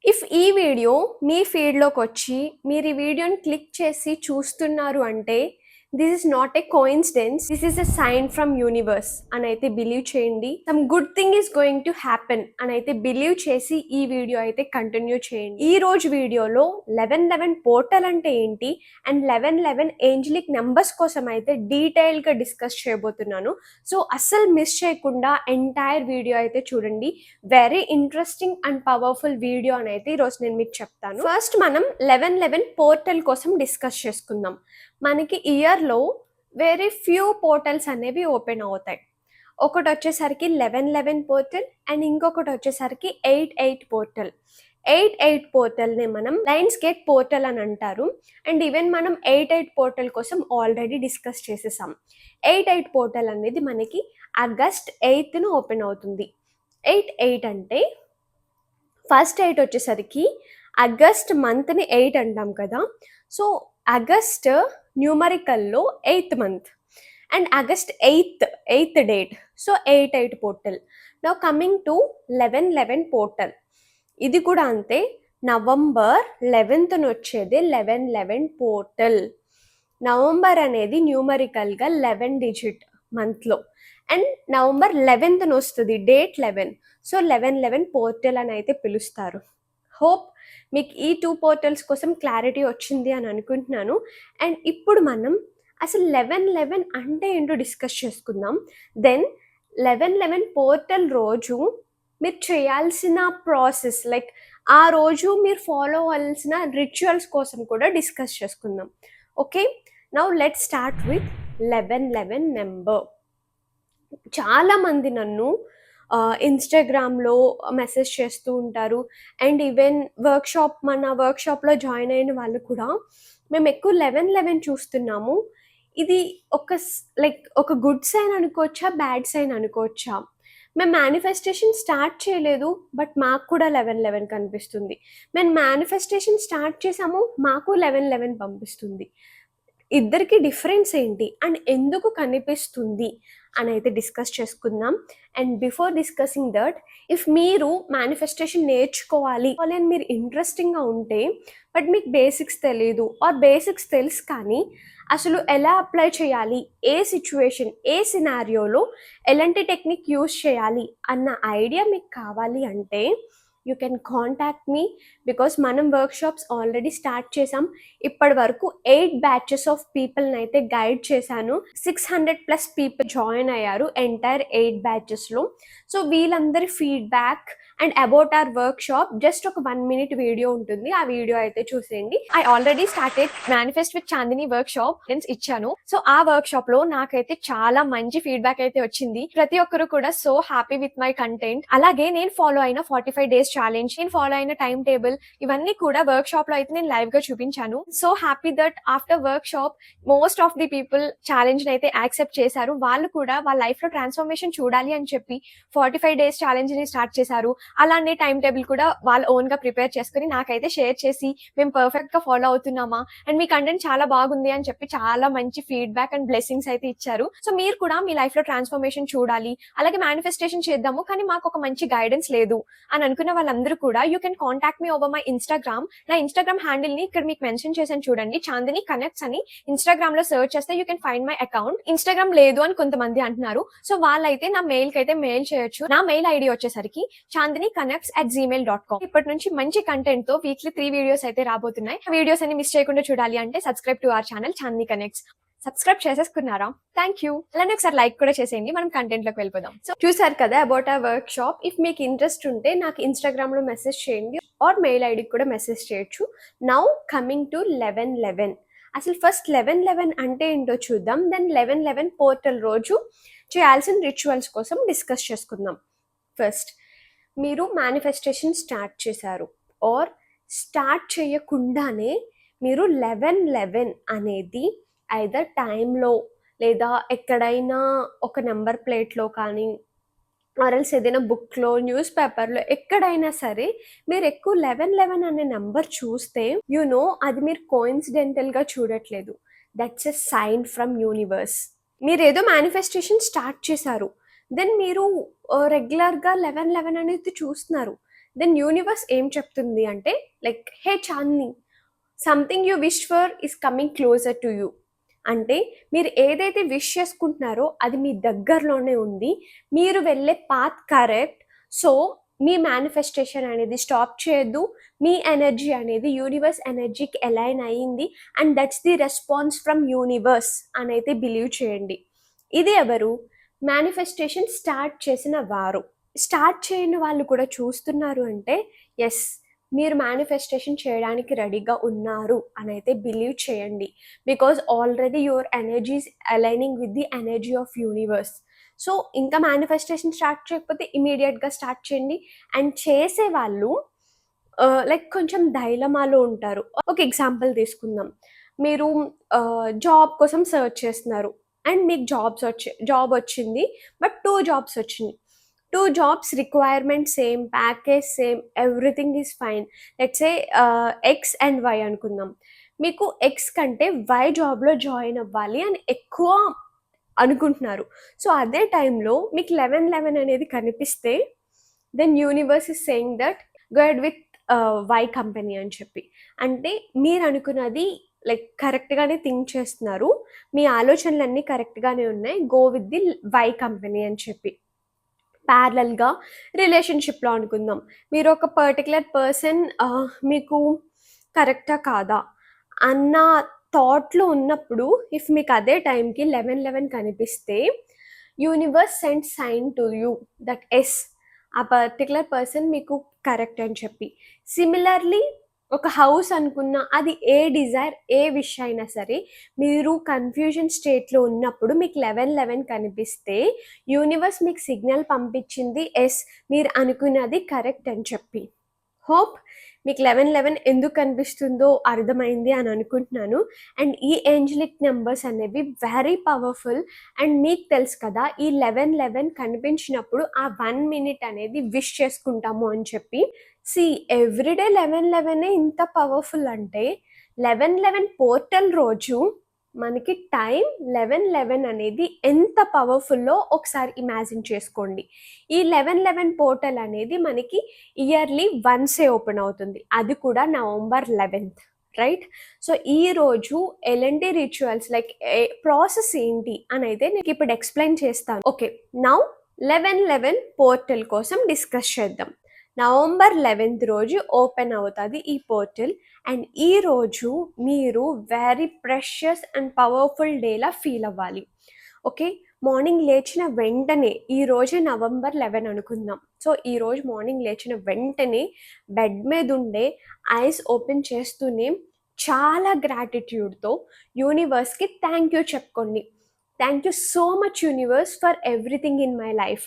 If ఈ video మీ ఫీడ్‌లోకి వచ్చి మీరు ఈ వీడియోని క్లిక్ చేసి చూస్తున్నారు అంటే this is not a coincidence, this is a sign from universe అని అయితే బిలీవ్ చేయండి. Some good thing is going to happen అని అయితే బిలీవ్ చేసి ఈ వీడియో అయితే కంటిన్యూ చేయండి. ఈ రోజు వీడియోలో 1111 పోర్టల్ అంటే ఏంటి అండ్ 1111 ఏంజలిక్ నెంబర్స్ కోసం అయితే డీటెయిల్గా డిస్కస్ చేయబోతున్నాను. సో అస్సలు మిస్ చేయకుండా ఎంటైర్ వీడియో అయితే చూడండి. Very interesting and powerful video అని అయితే ఈరోజు నేను మీకు చెప్తాను. ఫస్ట్ మనం 1111 పోర్టల్ కోసం డిస్కస్ చేసుకుందాం. మనకి ఇయర్లో వెరీ ఫ్యూ పోర్టల్స్ అనేవి ఓపెన్ అవుతాయి. ఒకటి వచ్చేసరికి 1111 పోర్టల్ అండ్ ఇంకొకటి వచ్చేసరికి 88 పోర్టల్. 88 పోర్టల్ని మనం లయన్స్ గేట్ పోర్టల్ అని అంటారు. అండ్ ఈవెన్ మనం 88 పోర్టల్ కోసం ఆల్రెడీ డిస్కస్ చేసేసాం. 88 పోర్టల్ అనేది మనకి ఆగస్ట్ 8న ఓపెన్ అవుతుంది. 88 అంటే ఫస్ట్ 8 వచ్చేసరికి ఆగస్ట్ మంత్ని 8 అంటాం కదా. సో ఆగస్ట్ న్యూమరికల్లో 8th month and August 8th date. So 88 portal. Now coming to 1111 portal. ఇది కూడా అంతే, నవంబర్ 11th వచ్చేది 1111 పోర్టల్. నవంబర్ అనేది న్యూమరికల్గా 11 డిజిట్ మంత్లో అండ్ నవంబర్ 11th వస్తుంది డేట్ 11. సో 1111 పోర్టల్ అని అయితే పిలుస్తారు. హోప్ మీకు ఈ 2 పోర్టల్స్ కోసం క్లారిటీ వచ్చింది అని అనుకుంటున్నాను. అండ్ ఇప్పుడు మనం అసలు 1111 అంటే ఏంటో డిస్కస్ చేసుకుందాం. దెన్ 1111 పోర్టల్ రోజు మీరు చేయాల్సిన ప్రాసెస్, లైక్ ఆ రోజు మీరు ఫాలో అవ్వాల్సిన రిచువల్స్ కోసం కూడా డిస్కస్ చేసుకుందాం. Okay, now let's start with 1111 number. చాలామంది నన్ను ఇన్స్టాగ్రామ్లో మెసేజ్ చేస్తూ ఉంటారు. అండ్ ఈవెన్ మన వర్క్షాప్లో జాయిన్ అయిన వాళ్ళు కూడా మేము ఎక్కువ 1111 చూస్తున్నాము. ఇది ఒక గుడ్ సైన్ అనుకోవచ్చా, బ్యాడ్ సైన్ అనుకోవచ్చా? మేము మేనిఫెస్టేషన్ స్టార్ట్ చేయలేదు, బట్ మాకు కూడా 1111 కనిపిస్తుంది. మేము మేనిఫెస్టేషన్ స్టార్ట్ చేసాము, మాకు 1111 పంపిస్తుంది. ఇద్దరికి డిఫరెన్స్ ఏంటి అండ్ ఎందుకు కనిపిస్తుంది అని అయితే డిస్కస్ చేసుకుందాం. And before discussing that, if మీరు మేనిఫెస్టేషన్ నేర్చుకోవాలి అని మీరు ఇంట్రెస్టింగ్గా ఉంటే బట్ మీకు బేసిక్స్ తెలియదు ఆర్ బేసిక్స్ తెలుసు కానీ అసలు ఎలా అప్లై చేయాలి, ఏ సిచ్యువేషన్, ఏ సినారియోలో ఎలాంటి టెక్నిక్ యూజ్ చేయాలి అన్న ఐడియా మీకు కావాలి అంటే you can contact me, because మనం వర్క్షాప్స్ ఆల్రెడీ స్టార్ట్ చేసాం. ఇప్పటి వరకు 8 బ్యాచెస్ ఆఫ్ పీపుల్ని అయితే గైడ్ చేశాను. 600+ పీపుల్ జాయిన్ అయ్యారు ఎంటైర్ 8 బ్యాచెస్లో. సో వీళ్ళందరి feedback and about our workshop just ఒక 1 minute వీడియో ఉంటుంది. ఆ వీడియో అయితే చూసేయండి. I already started manifest with Chandini workshop ఇచ్చాను. సో ఆ వర్క్షాప్ లో నాకైతే చాలా మంచి ఫీడ్బ్యాక్ అయితే వచ్చింది. ప్రతి ఒక్కరు కూడా so happy with my content. అలాగే నేను ఫాలో అయిన 45 days ఛాలెంజ్, నేను ఫాలో అయిన టైం టేబుల్, ఇవన్నీ కూడా వర్క్ షాప్ లో అయితే నేను లైవ్ గా చూపించాను. So happy that after work shop most of the people challenge అయితే యాక్సెప్ట్ చేశారు. వాళ్ళు కూడా వాళ్ళ లైఫ్ లో ట్రాన్స్ఫర్మేషన్ చూడాలి అని చెప్పి 45 days ఛాలెంజ్ ని స్టార్ట్ చేశారు. అలానే టైం టేబుల్ కూడా వాళ్ళ ఓన్ గా ప్రిపేర్ చేసుకుని నాకైతే షేర్ చేసి మేము పర్ఫెక్ట్ గా ఫాలో అవుతున్నామా అండ్ మీ కంటెంట్ చాలా బాగుంది అని చెప్పి చాలా మంచి ఫీడ్బ్యాక్ అండ్ బ్లెస్సింగ్స్ అయితే ఇచ్చారు. సో మీరు కూడా మీ లైఫ్ లో ట్రాన్స్ఫర్మేషన్ చూడాలి, అలాగే మేనిఫెస్టేషన్ చేద్దాము కానీ మాకు ఒక మంచి గైడెన్స్ లేదు అని అనుకున్న వాళ్ళందరూ కూడా you can contact me over my Instagram. నా ఇన్స్టాగ్రామ్ హ్యాండిల్ ని ఇక్కడ మీకు మెన్షన్ చేశాను చూడండి, చాందిని కనెక్ట్స్ అని. ఇన్స్టాగ్రామ్ లో సర్చ్ చేస్తే you can find my account. Instagram లేదు అని కొంతమంది అంటున్నారు. సో వాళ్ళైతే నా మెయిల్ కి అయితే మెయిల్ చేయొచ్చు. నా మెయిల్ ఐడి వచ్చేసరికి chandini@gmail.com. ఇప్పటి నుంచి మంచి కంటెంట్ తో వీక్లీ 3 వీడియోస్ అయితే రాబోతున్నాయి. ఆ వీడియోస్ అన్ని మిస్ చేయకుండా చూడాలి అంటే subscribe to our channel Chandini connects. Subscribe చేసేసుకున్నారా? Thank you. అలానే ఒకసారి లైక్ కూడా చేసేయండి. మనం కంటెంట్ లోకి వెళ్ళిపోదాం. సో చూసారు కదా అబౌట్ ఆ వర్క్ షాప్. ఇఫ్ మీకు ఇంట్రెస్ట్ ఉంటే నాకు ఇన్స్టాగ్రామ్ లో మెసేజ్ చేయండి ఆర్ మెయిల్ ఐడికి కూడా మెసేజ్ చేయొచ్చు. Now coming to 1111. అసలు ఫస్ట్ 1111 అంటే ఏంటో చూద్దాం. దెన్ 1111 పోర్టల్ రోజు చేయాల్సిన రిచువల్స్ కోసం డిస్కస్ చేసుకుందాం. ఫస్ట్, మీరు మేనిఫెస్టేషన్ స్టార్ట్ చేశారు ఆర్ స్టార్ట్ చేయకుండానే మీరు 1111 అనేది ఐదర్ టైంలో లేదా ఎక్కడైనా ఒక నెంబర్ ప్లేట్లో కానీ ఆర్ఎల్స్ ఏదైనా బుక్లో, న్యూస్ పేపర్లో, ఎక్కడైనా సరే మీరు ఎక్కువ 1111 అనే నెంబర్ చూస్తే అది మీరు కోయిన్సిడెంటల్గా చూడట్లేదు. That's a sign from universe. మీరు ఏదో మేనిఫెస్టేషన్ స్టార్ట్ చేశారు, దెన్ మీరు రెగ్యులర్గా 1111 అనేది చూస్తున్నారు. దెన్ యూనివర్స్ ఏం చెప్తుంది అంటే like, hey Chandini, something you wish for is coming closer to you. అంటే మీరు ఏదైతే విష్ చేసుకుంటున్నారో అది మీ దగ్గరలోనే ఉంది, మీరు వెళ్ళే పాత్ కరెక్ట్. సో మీ మేనిఫెస్టేషన్ అనేది స్టాప్ చేయొద్దు. మీ ఎనర్జీ అనేది యూనివర్స్ ఎనర్జీకి అలైన్ అయ్యింది, and that's the response from universe అని అయితే బిలీవ్ చేయండి. ఇది ఎవరు? మేనిఫెస్టేషన్ స్టార్ట్ చేసిన వారు. స్టార్ట్ చేయని వాళ్ళు కూడా చూస్తున్నారు అంటే ఎస్, మీరు మేనిఫెస్టేషన్ చేయడానికి రెడీగా ఉన్నారు అని అయితే బిలీవ్ చేయండి. Because already your energies aligning with the energy of universe. So ఇంకా మేనిఫెస్టేషన్ స్టార్ట్ చేయకపోతే ఇమీడియట్గా స్టార్ట్ చేయండి. అండ్ చేసే వాళ్ళు లైక్ కొంచెం డైలమాలో ఉంటారు. ఒక ఎగ్జాంపుల్ తీసుకుందాం. మీరు జాబ్ కోసం సర్చ్ చేస్తున్నారు అండ్ మీకు జాబ్ వచ్చింది, బట్ 2 జాబ్స్ వచ్చినాయి. 2 jobs requirement same, package same, everything is fine. Let's say X and Y అనుకుందాం. మీకు ఎక్స్ కంటే వై జాబ్లో జాయిన్ అవ్వాలి అని ఎక్కువ అనుకుంటున్నారు. సో అదే టైంలో మీకు 11 అనేది కనిపిస్తే then universe is saying that go head with Y company అని చెప్పి. అంటే మీరు అనుకున్నది లైక్ కరెక్ట్గానే థింక్ చేస్తున్నారు, మీ ఆలోచనలన్నీ కరెక్ట్గానే ఉన్నాయి, go with the why company అని చెప్పి. ప్యారలల్గా రిలేషన్షిప్లో అనుకుందాం. మీరు ఒక పర్టికులర్ పర్సన్ మీకు కరెక్టా కాదా అన్న థాట్లో ఉన్నప్పుడు ఇఫ్ మీకు అదే టైంకి 11 కనిపిస్తే universe send sign to you that yes, ఆ పర్టికులర్ పర్సన్ మీకు కరెక్ట్ అని చెప్పి. సిమిలర్లీ ఒక హౌస్ అనుకున్న, అది ఏ డిజైర్ ఏ విష్ అయినా సరే, మీరు కన్ఫ్యూజన్ స్టేట్లో ఉన్నప్పుడు మీకు 11 కనిపిస్తే యూనివర్స్ మీకు సిగ్నల్ పంపించింది ఎస్, మీరు అనుకున్నది కరెక్ట్ అని చెప్పి. హోప్ మీకు 11 ఎందుకు కనిపిస్తుందో అర్థమైంది అని అనుకుంటున్నాను. అండ్ ఈ ఏంజలిక్ నెంబర్స్ అనేవి వెరీ పవర్ఫుల్. అండ్ మీకు తెలుసు కదా, ఈ 11 కనిపించినప్పుడు ఆ 1 minute అనేది విష్ చేసుకుంటాము అని చెప్పి. ఎవ్రీడే 11 ఇంత పవర్ఫుల్ అంటే 11 పోర్టల్ రోజు మనకి టైం 11 అనేది ఎంత పవర్ఫుల్లో ఒకసారి ఇమాజిన్ చేసుకోండి. ఈ 11 పోర్టల్ అనేది మనకి ఇయర్లీ వన్సే ఓపెన్ అవుతుంది, అది కూడా నవంబర్ 11th, రైట్? సో ఈరోజు ఎలాంటి రిచువల్స్ లైక్ ప్రాసెస్ ఏంటి అని అయితే నేను ఇప్పుడు ఎక్స్ప్లెయిన్ చేస్తాను. ఓకే, నౌ 11 పోర్టల్ కోసం డిస్కస్ చేద్దాం. నవంబర్ 11th రోజు ఓపెన్ అవుతుంది ఈ పోర్టల్. అండ్ ఈ రోజు మీరు వెరీ ప్రెషియస్ అండ్ పవర్ఫుల్ డేలా ఫీల్ అవ్వాలి. ఓకే, మార్నింగ్ లేచిన వెంటనే, ఈ రోజు నవంబర్ 11 అనుకుందాం. సో ఈరోజు మార్నింగ్ లేచిన వెంటనే బెడ్ మీద ఉండే ఐస్ ఓపెన్ చేస్తూనే చాలా గ్రాటిట్యూడ్తో యూనివర్స్కి థ్యాంక్ యూ చెప్పుకోండి. Thank you so much universe for everything in my life.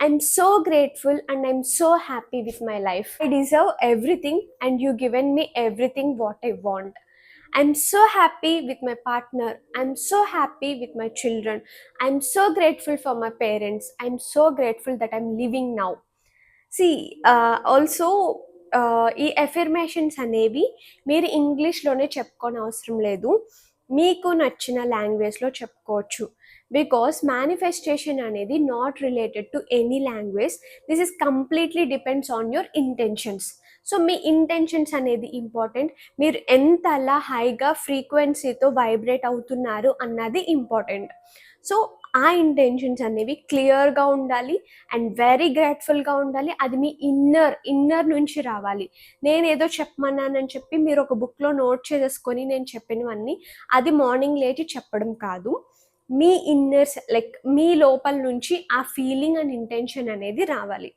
I'm so grateful and I'm so happy with my life. I deserve everything and you given me everything what I want. I'm so happy with my partner. I'm so happy with my children. I'm so grateful for my parents. I'm so grateful that I'm living now. Also ఈ affirmations అనేవి మీరు ఇంగ్లీష్లోనే చెప్పుకోని అవసరం లేదు, మీకు నచ్చిన లాంగ్వేజ్లో చెప్పుకోవచ్చు. బికాస్ మేనిఫెస్టేషన్ అనేది not related to any language. This is completely depends on your intentions. So me intentions అనేది ఇంపార్టెంట్. మీరు ఎంత అలా హైగా ఫ్రీక్వెన్సీతో వైబ్రేట్ అవుతున్నారు అన్నది ఇంపార్టెంట్. సో ఆ ఇంటెన్షన్స్ అనేవి క్లియర్గా ఉండాలి అండ్ వెరీ గ్రేట్ఫుల్గా ఉండాలి. అది మీ ఇన్నర్ నుంచి రావాలి. నేను ఏదో చెప్పమన్నానని చెప్పి మీరు ఒక బుక్లో నోట్ చేసేసుకొని నేను చెప్పినవన్నీ అది మార్నింగ్ లేచి చెప్పడం కాదు. మీ ఇన్నర్స్ లైక్ మీ లోపల నుంచి ఆ ఫీలింగ్ అండ్ ఇంటెన్షన్ అనేది రావాలి.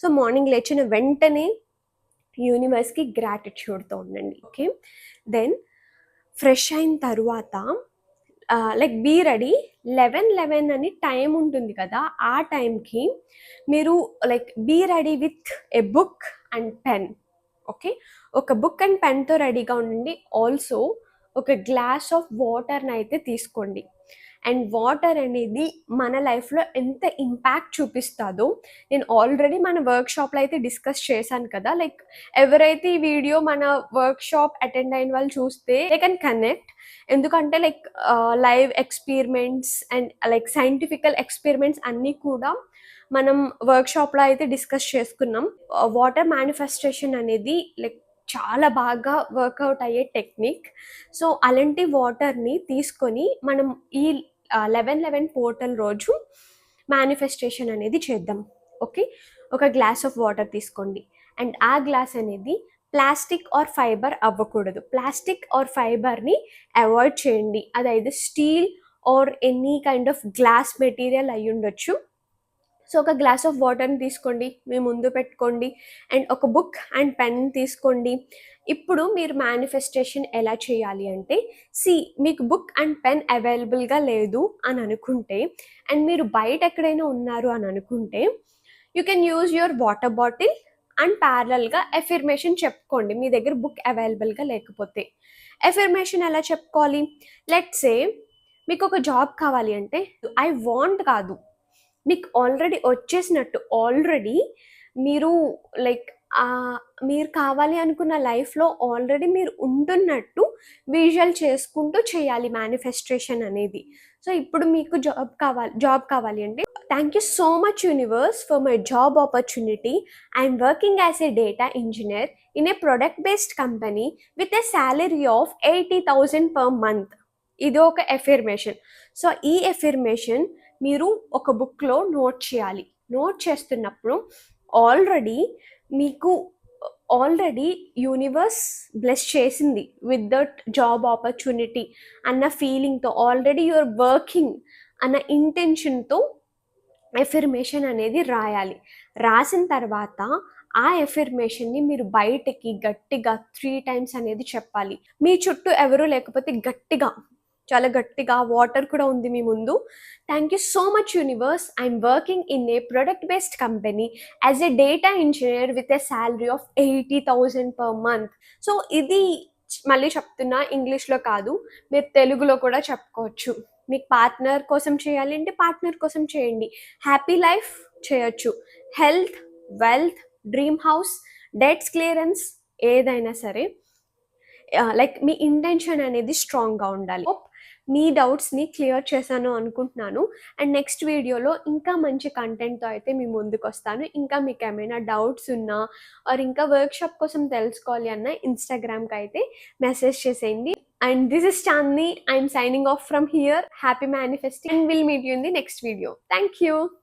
సో మార్నింగ్ లేచిన వెంటనే యూనివర్స్కి గ్రాటిట్యూడ్తో ఉండండి. ఓకే, దెన్ ఫ్రెష్ అయిన తర్వాత లైక్ బీ రెడీ. 11 అని టైం ఉంటుంది కదా, ఆ టైంకి మీరు like be ready with a book and pen. Okay, ఒక బుక్ అండ్ పెన్తో రెడీగా ఉండండి. ఆల్సో ఒక గ్లాస్ ఆఫ్ వాటర్ని అయితే తీసుకోండి. అండ్ వాటర్ అనేది మన లైఫ్లో ఎంత ఇంపాక్ట్ చూపిస్తుందో నేను ఆల్రెడీ మన వర్క్షాప్లో అయితే డిస్కస్ చేశాను కదా. లైక్ ఎవరైతే ఈ వీడియో మన వర్క్షాప్ అటెండ్ అయిన వాళ్ళు చూస్తే దే కెన్ కనెక్ట్. ఎందుకంటే like live experiments and like scientifical experiments అన్నీ కూడా మనం వర్క్షాప్లో అయితే డిస్కస్ చేసుకున్నాం. వాటర్ మేనిఫెస్టేషన్ అనేది లైక్ చాలా బాగా వర్కౌట్ అయ్యే టెక్నిక్. సో అలాంటి వాటర్ని తీసుకొని మనం ఈ 11/11 పోర్టల్ రోజు మేనిఫెస్టేషన్ అనేది చేద్దాం. ఓకే, ఒక గ్లాస్ ఆఫ్ వాటర్ తీసుకోండి అండ్ ఆ గ్లాస్ అనేది ప్లాస్టిక్ ఆర్ ఫైబర్ అవ్వకూడదు. ప్లాస్టిక్ ఆర్ ఫైబర్ని అవాయిడ్ చేయండి. అదైతే steel or any kind of glass material అయి ఉండొచ్చు. సో ఒక గ్లాస్ ఆఫ్ వాటర్ని తీసుకోండి, మీ ముందు పెట్టుకోండి అండ్ ఒక బుక్ అండ్ పెన్ తీసుకోండి. ఇప్పుడు మీరు మేనిఫెస్టేషన్ ఎలా చేయాలి అంటే, మీకు బుక్ అండ్ పెన్ అవైలబుల్గా లేదు అని అనుకుంటే అండ్ మీరు బయట ఎక్కడైనా ఉన్నారు అని అనుకుంటే you can use your water bottle and ప్యారలల్గా ఎఫర్మేషన్ చెప్పుకోండి మీ దగ్గర బుక్ అవైలబుల్గా లేకపోతే. ఎఫర్మేషన్ ఎలా చెప్పుకోవాలి? లెట్స్ సే మీకు ఒక జాబ్ కావాలి అంటే ఐ వాంట్ కాదు, మీకు ఆల్రెడీ వచ్చేసినట్టు, ఆల్రెడీ మీరు లైక్ మీరు కావాలి అనుకున్న లైఫ్లో ఆల్రెడీ మీరు ఉంటున్నట్టు విజువల్ చేసుకుంటూ చేయాలి మేనిఫెస్టేషన్ అనేది. సో ఇప్పుడు మీకు జాబ్ కావాలి అంటే, thank you so much universe for my job opportunity. I'm working as a data engineer in a product based company with a salary of 80,000 per month. ఇది ఒక ఎఫర్మేషన్. సో ఈ affirmation మీరు ఒక బుక్లో నోట్ చేయాలి. Note చేస్తున్నప్పుడు already universe bless చేసింది with that job opportunity అన్న ఫీలింగ్తో, ఆల్రెడీ యువర్ వర్కింగ్ అన్న ఇంటెన్షన్తో ఎఫర్మేషన్ అనేది రాయాలి. రాసిన తర్వాత ఆ ఎఫర్మేషన్ని మీరు బయటకి గట్టిగా 3 times అనేది చెప్పాలి. మీ చుట్టూ ఎవరు లేకపోతే గట్టిగా, చాలా గట్టిగా, వాటర్ కూడా ఉంది మీ ముందు. Thank you so much universe, I'm working in a product based company as a data engineer with a salary of 80,000 per month. So ఇది మళ్ళీ చెప్తున్నా, ఇంగ్లీష్లో కాదు, మీరు తెలుగులో కూడా చెప్పుకోవచ్చు. మీకు పార్ట్నర్ కోసం చేయాలి అంటే పార్ట్నర్ కోసం చేయండి. హ్యాపీ లైఫ్ చేయొచ్చు, health, wealth, dream house, debts clearance, ఏదైనా సరే లైక్ మీ ఇంటెన్షన్ అనేది స్ట్రాంగ్గా ఉండాలి. మీ డౌట్స్ని క్లియర్ చేశాను అనుకుంటున్నాను. అండ్ నెక్స్ట్ వీడియోలో ఇంకా మంచి కంటెంట్తో అయితే మీ ముందుకు వస్తాను. ఇంకా మీకు ఏమైనా డౌట్స్ ఉన్నా ఆర్ ఇంకా వర్క్షాప్ కోసం తెలుసుకోవాలి అన్న ఇన్స్టాగ్రామ్కి అయితే మెసేజ్ చేసేయండి. And this is Chandni. I'm signing off from here. Happy manifesting and we'll meet you in the next video. Thank you.